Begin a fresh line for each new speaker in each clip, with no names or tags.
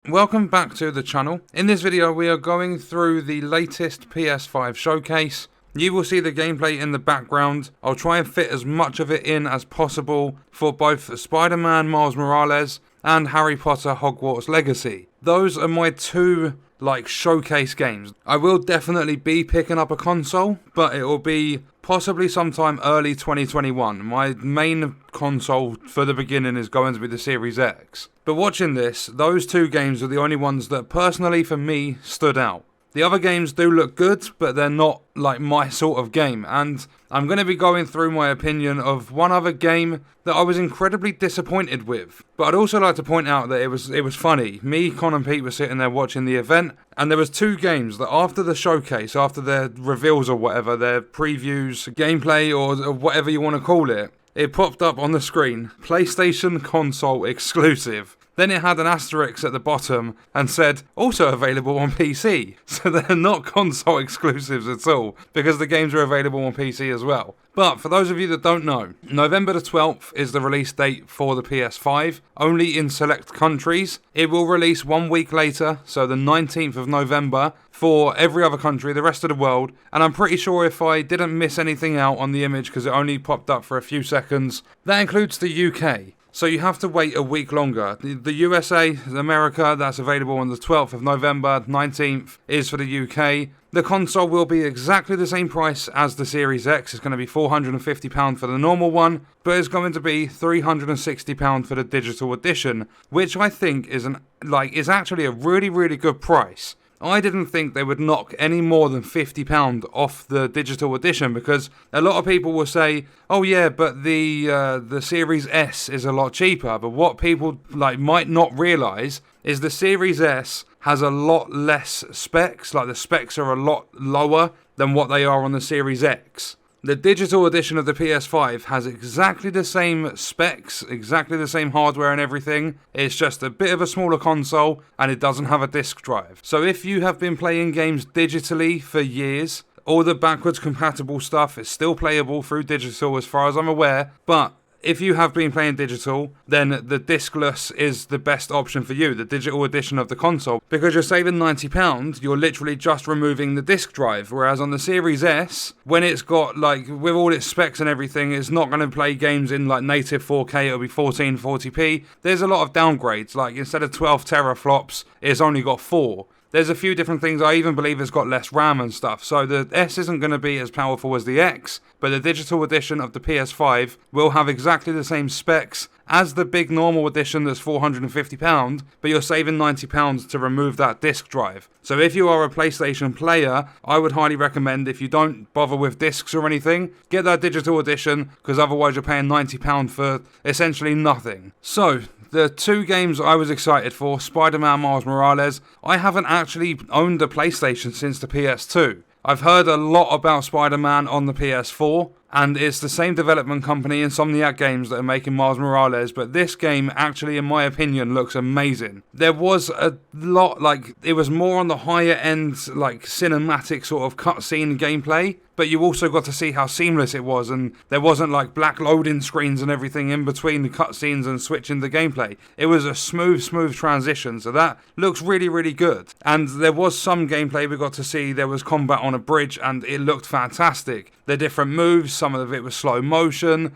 Welcome back to the channel. In this video we are going through the latest PS5 showcase. You will see the gameplay in the background. I'll try and fit as much of it in as possible for both Spider-Man Miles Morales and Harry Potter Hogwarts Legacy. Those are my two showcase games. I will definitely be picking up a console, but it will be possibly sometime early 2021. My main console for the beginning is going to be the Series X. But watching this, those two games are the only ones that personally for me stood out. The other games do look good, but they're not like my sort of game. And I'm going to be going through my opinion of one other game that I was incredibly disappointed with. But I'd also like to point out that it was funny. Me, Con and Pete were sitting there watching the event, and there was two games that after the showcase, after their reveals or whatever, their previews, gameplay or whatever you want to call it, it popped up on the screen, PlayStation console exclusive. Then it had an asterisk at the bottom and said, also available on PC. So they're not console exclusives at all, because the games are available on PC as well. But for those of you that don't know, November the 12th is the release date for the PS5, only in select countries. It will release 1 week later, so the 19th of November, for every other country, the rest of the world. And I'm pretty sure if I didn't miss anything out on the image, because it only popped up for a few seconds, that includes the UK. So you have to wait a week longer. The USA, America, that's available on the 12th of November, 19th is for the UK. The console will be exactly the same price as the Series X. It's going to be £450 for the normal one, but it's going to be £360 for the digital edition, which I think is actually a really, really good price. I didn't think they would knock any more than £50 off the digital edition, because a lot of people will say, oh yeah, but the Series S is a lot cheaper. But what people might not realise is the Series S has a lot less specs. The specs are a lot lower than what they are on the Series X. The digital edition of the PS5 has exactly the same specs, exactly the same hardware and everything. It's just a bit of a smaller console and it doesn't have a disc drive. So if you have been playing games digitally for years, all the backwards compatible stuff is still playable through digital as far as I'm aware, but if you have been playing digital, then the discless is the best option for you, the digital edition of the console. Because you're saving £90, you're literally just removing the disc drive. Whereas on the Series S, when it's got, with all its specs and everything, it's not going to play games in, native 4K, it'll be 1440p. There's a lot of downgrades, instead of 12 teraflops, it's only got 4. There's a few different things. I even believe it's got less RAM and stuff. So the S isn't going to be as powerful as the X, but the digital edition of the PS5 will have exactly the same specs as the big normal edition that's £450, but you're saving £90 to remove that disc drive. So if you are a PlayStation player, I would highly recommend, if you don't bother with discs or anything, get that digital edition, because otherwise you're paying £90 for essentially nothing. So the two games I was excited for, Spider-Man Miles Morales. I haven't actually owned a PlayStation since the PS2. I've heard a lot about Spider-Man on the PS4, and it's the same development company, Insomniac Games, that are making Miles Morales, but this game actually, in my opinion, looks amazing. There was a lot, it was more on the higher end, cinematic sort of cutscene gameplay, but you also got to see how seamless it was, and there wasn't black loading screens and everything in between the cutscenes and switching the gameplay. It was a smooth transition, so that looks really, really good. And there was some gameplay we got to see. There was combat on a bridge, and it looked fantastic. The different moves, some of it was slow motion.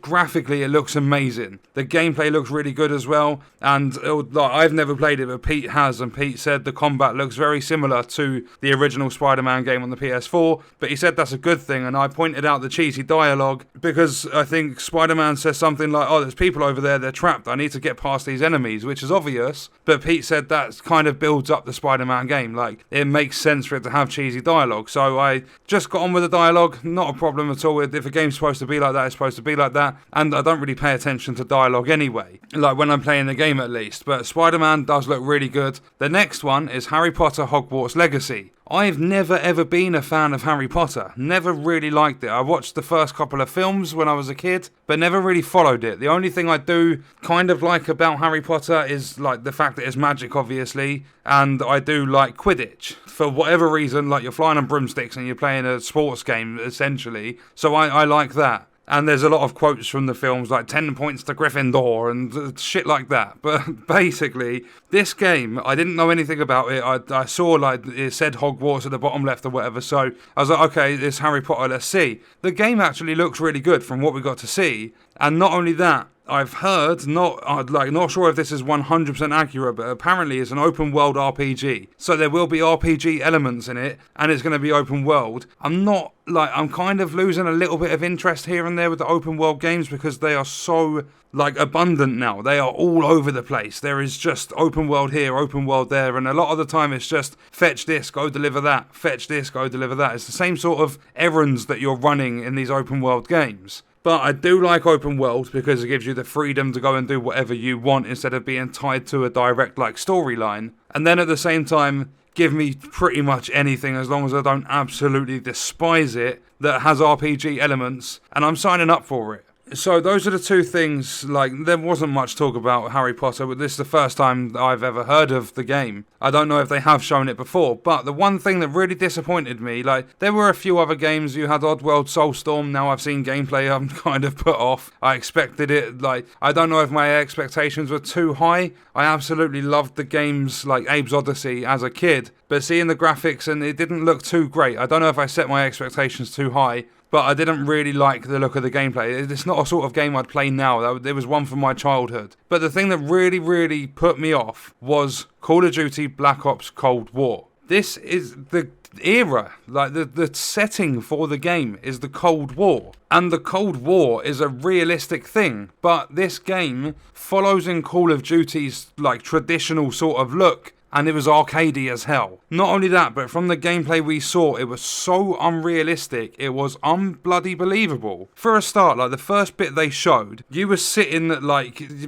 Graphically, it looks amazing. The gameplay looks really good as well, and I've never played it, but Pete has, and Pete said the combat looks very similar to the original Spider-Man game on the PS4, but he said that's a good thing, and I pointed out the cheesy dialogue, because I think Spider-Man says something like, oh, there's people over there, they're trapped, I need to get past these enemies, which is obvious, but Pete said that kind of builds up the Spider-Man game. It makes sense for it to have cheesy dialogue, so I just got on with the dialogue, not a problem at all. If a game's supposed to be like that, it's supposed to be like that, and I don't really pay attention to dialogue anyway, when I'm playing the game at least, but Spider-Man does look really good. The next one is Harry Potter Hogwarts Legacy. I've never ever been a fan of Harry Potter, never really liked it. I watched the first couple of films when I was a kid, but never really followed it. The only thing I do kind of like about Harry Potter is the fact that it's magic, obviously, and I do like Quidditch. For whatever reason, you're flying on broomsticks and you're playing a sports game, essentially, so I like that. And there's a lot of quotes from the films like 10 points to Gryffindor and shit like that. But basically, this game, I didn't know anything about it. I saw like it said Hogwarts at the bottom left or whatever. So I was like, okay, it's Harry Potter, let's see. The game actually looks really good from what we got to see. And not only that, I've heard, not sure if this is 100% accurate, but apparently it's an open world RPG. So there will be RPG elements in it, and it's going to be open world. I'm kind of losing a little bit of interest here and there with the open world games because they are so abundant now. They are all over the place. There is just open world here, open world there, and a lot of the time it's just fetch this, go deliver that, fetch this, go deliver that. It's the same sort of errands that you're running in these open world games. But I do like open world because it gives you the freedom to go and do whatever you want instead of being tied to a direct storyline. And then at the same time, give me pretty much anything as long as I don't absolutely despise it that has RPG elements, and I'm signing up for it. So those are the two things. There wasn't much talk about Harry Potter, but this is the first time I've ever heard of the game. I don't know if they have shown it before, but the one thing that really disappointed me, there were a few other games. You had Oddworld Soulstorm. Now I've seen gameplay, I'm kind of put off. I expected it. I don't know if my expectations were too high. I absolutely loved the games like Abe's Odyssey as a kid, but seeing the graphics and it didn't look too great. I don't know if I set my expectations too high, but I didn't really like the look of the gameplay. It's not a sort of game I'd play now. It was one from my childhood. But the thing that really, really put me off was Call of Duty Black Ops Cold War. This is the era, the setting for the game is the Cold War. And the Cold War is a realistic thing. But this game follows in Call of Duty's traditional sort of look. And it was arcadey as hell. Not only that, but from the gameplay we saw, it was so unrealistic, it was unbloody believable. For a start, the first bit they showed, you were sitting at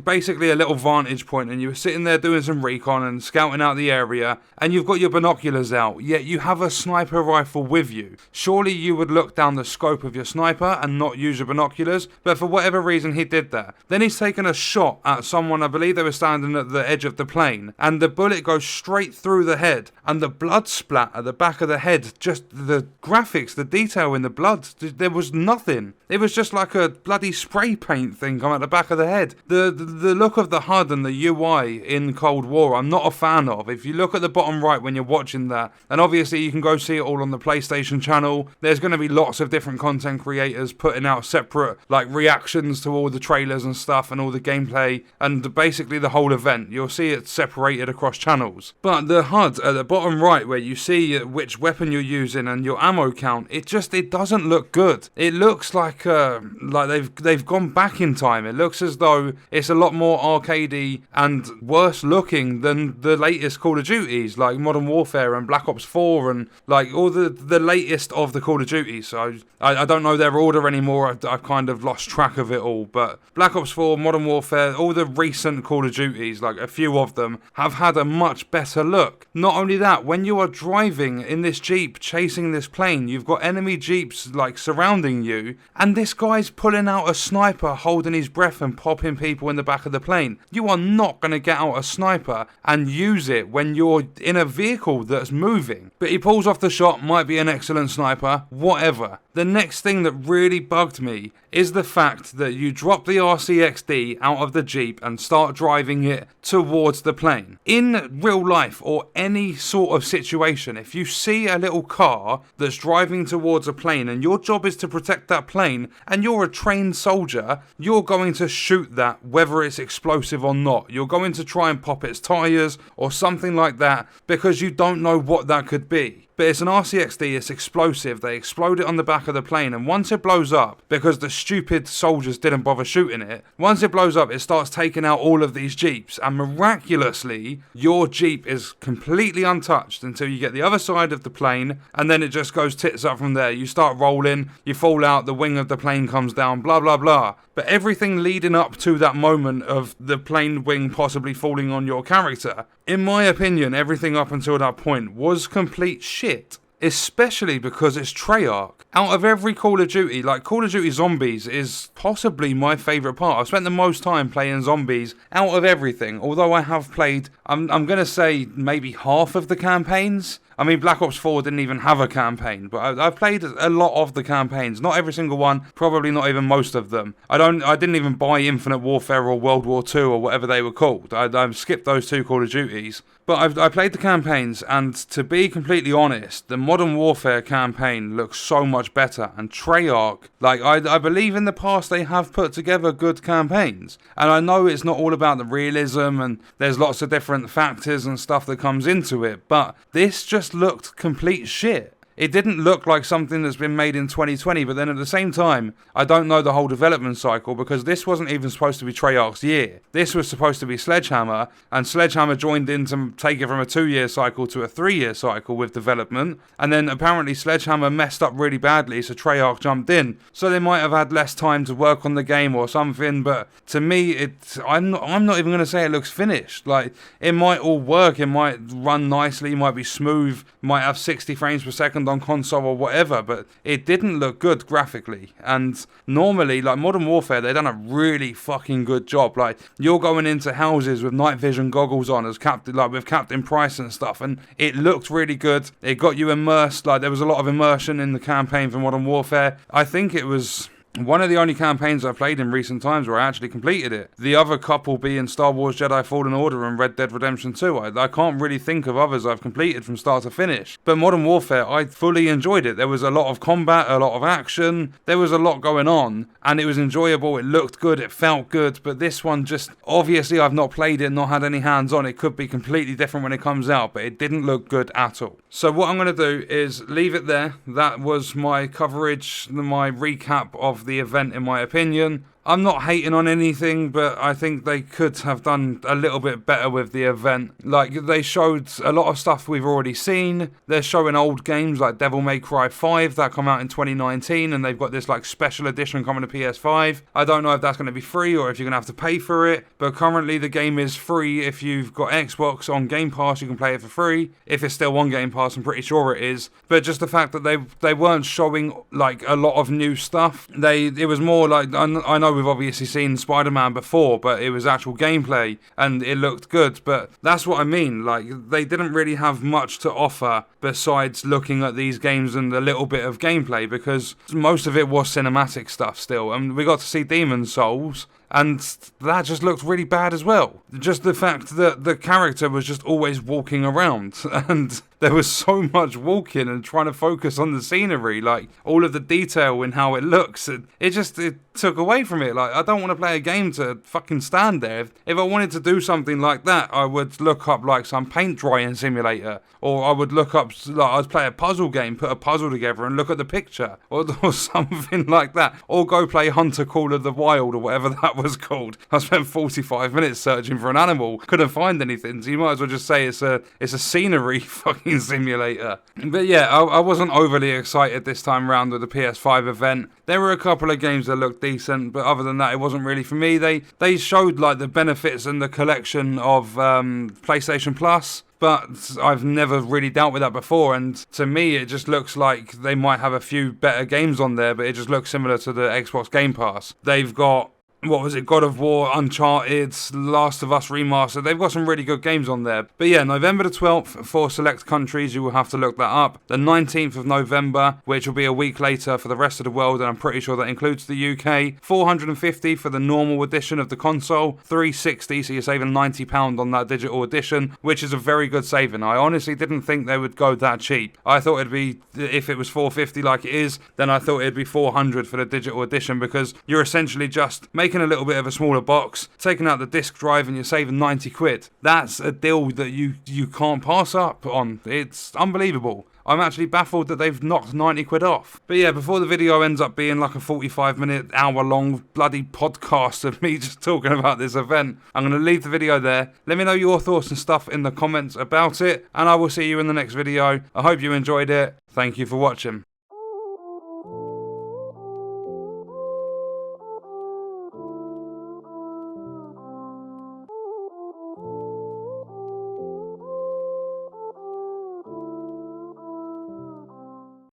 basically a little vantage point, and you were sitting there doing some recon and scouting out the area, and you've got your binoculars out, yet you have a sniper rifle with you. Surely you would look down the scope of your sniper and not use your binoculars, but for whatever reason he did that. Then he's taken a shot at someone, I believe they were standing at the edge of the plane, and the bullet goes straight through the head, and the blood splat at the back of the head, just the graphics, the detail in the blood, there was nothing. It was just like a bloody spray paint thing coming at the back of the head. The look of the HUD and the UI in Cold War, I'm not a fan of. If you look at the bottom right when you're watching that, and obviously you can go see it all on the PlayStation channel, there's going to be lots of different content creators putting out separate reactions to all the trailers and stuff and all the gameplay and basically the whole event. You'll see it separated across channels. But the HUD at the bottom right where you see which weapon you're using and your ammo count, it doesn't look good. It looks like they've gone back in time. It looks as though it's a lot more arcadey and worse looking than the latest Call of Duties like Modern Warfare and Black Ops 4 and all the latest of the Call of Duties. So I don't know their order anymore. I've kind of lost track of it all. But Black Ops 4, Modern Warfare, all the recent Call of Duties, a few of them, have had a much better look. Not only that, when you are driving in this Jeep chasing this plane, you've got enemy Jeeps surrounding you, and this guy's pulling out a sniper, holding his breath and popping people in the back of the plane. You are not going to get out a sniper and use it when you're in a vehicle that's moving. But he pulls off the shot, might be an excellent sniper, whatever. The next thing that really bugged me is the fact that you drop the RCXD out of the Jeep and start driving it towards the plane. In real life or any sort of situation, if you see a little car that's driving towards a plane and your job is to protect that plane and you're a trained soldier, you're going to shoot that whether it's explosive or not. You're going to try and pop its tyres or something like that because you don't know what that could be. But it's an RCXD, it's explosive, they explode it on the back of the plane, and once it blows up, because the stupid soldiers didn't bother shooting it, once it blows up, it starts taking out all of these Jeeps, and miraculously, your Jeep is completely untouched until you get the other side of the plane, and then it just goes tits up from there. You start rolling, you fall out, the wing of the plane comes down, blah blah blah. But everything leading up to that moment of the plane wing possibly falling on your character, in my opinion, everything up until that point was complete shit. Especially because it's Treyarch. Out of every Call of Duty, Call of Duty Zombies is possibly my favourite part. I've spent the most time playing Zombies out of everything, although I have played I'm going to say maybe half of the campaigns. I mean, Black Ops 4 didn't even have a campaign, but I've played a lot of the campaigns. Not every single one, probably not even most of them. I didn't even buy Infinite Warfare or World War II or whatever they were called. I skipped those two Call of Duties. But I played the campaigns, and to be completely honest, the Modern Warfare campaign looks so much better. And Treyarch, like, I believe in the past they have put together good campaigns. And I know it's not all about the realism, and there's lots of different factors and stuff that comes into it, but this just looked complete shit. It didn't look like something that's been made in 2020, but then at the same time, I don't know the whole development cycle, because this wasn't even supposed to be Treyarch's year. This was supposed to be Sledgehammer, and Sledgehammer joined in to take it from a 2-year cycle to a 3-year cycle with development, and then apparently Sledgehammer messed up really badly, so Treyarch jumped in. So they might have had less time to work on the game or something, but to me, I'm not even going to say it looks finished. Like, it might all work, it might run nicely, it might be smooth, might have 60 frames per second on console or whatever, but it didn't look good graphically. And normally, like Modern Warfare, they've done a really fucking good job. Like, you're going into houses with night vision goggles on as Captain, like with Captain Price and stuff, and it looked really good. It got you immersed. Like, there was a lot of immersion in the campaign for Modern Warfare. I think it was one of the only campaigns I've played in recent times where I actually completed it. The other couple being Star Wars Jedi Fallen Order and Red Dead Redemption 2. I can't really think of others I've completed from start to finish. But Modern Warfare, I fully enjoyed it. There was a lot of combat, a lot of action. There was a lot going on, and it was enjoyable. It looked good. It felt good. But this one just, obviously I've not played it, not had any hands on. It could be completely different when it comes out, but it didn't look good at all. So what I'm going to do is leave it there. That was my coverage, my recap of the event, in my opinion. I'm not hating on anything, but I think they could have done a little bit better with the event. Like, they showed a lot of stuff we've already seen. They're showing old games like Devil May Cry 5 that come out in 2019, and they've got this like special edition coming to PS5. I don't know if that's going to be free or if you're going to have to pay for it, but currently the game is free. If you've got Xbox on Game Pass, you can play it for free. If it's still on Game Pass, I'm pretty sure it is. But just the fact that they weren't showing like a lot of new stuff. It was more like, I know we've obviously seen Spider-Man before, but it was actual gameplay and it looked good. But that's what I mean, like, they didn't really have much to offer besides looking at these games and a little bit of gameplay, because most of it was cinematic stuff still, and we got to see Demon's Souls, and that just looked really bad as well. Just the fact that the character was just always walking around, and there was so much walking and trying to focus on the scenery, like all of the detail in how it looks. It took away from it. Like, I don't want to play a game to fucking stand there. If I wanted to do something like that, I would look up like some paint drying simulator, or I would look up, like, I'd play a puzzle game, put a puzzle together and look at the picture, or something like that, or go play Hunter Call of the Wild or whatever that was called. I spent 45 minutes searching for an animal, couldn't find anything, so you might as well just say it's a scenery fucking simulator. But yeah, I wasn't overly excited this time round with the PS5 event. There were a couple of games that looked decent, but other than that, it wasn't really for me. They showed like the benefits and the collection of PlayStation Plus, but I've never really dealt with that before, and to me it just looks like they might have a few better games on there, but it just looks similar to the Xbox Game Pass. They've got, what was it, God of War, Uncharted, Last of Us Remastered. They've got some really good games on there. But yeah, November the 12th for select countries, you will have to look that up. The 19th of November, which will be a week later for the rest of the world, and I'm pretty sure that includes the UK. $450 for the normal edition of the console, $360, so you're saving £90 on that digital edition, which is a very good saving. I honestly didn't think they would go that cheap. I thought it'd be, if it was $450 like it is, then I thought it'd be $400 for the digital edition, because you're essentially just making a little bit of a smaller box, taking out the disc drive, and you're saving 90 quid. That's a deal that you can't pass up on. It's unbelievable. I'm actually baffled that they've knocked 90 quid off. But yeah, before the video ends up being like a 45-minute, hour-long bloody podcast of me just talking about this event, I'm going to leave the video there. Let me know your thoughts and stuff in the comments about it, and I will see you in the next video. I hope you enjoyed it. Thank you for watching.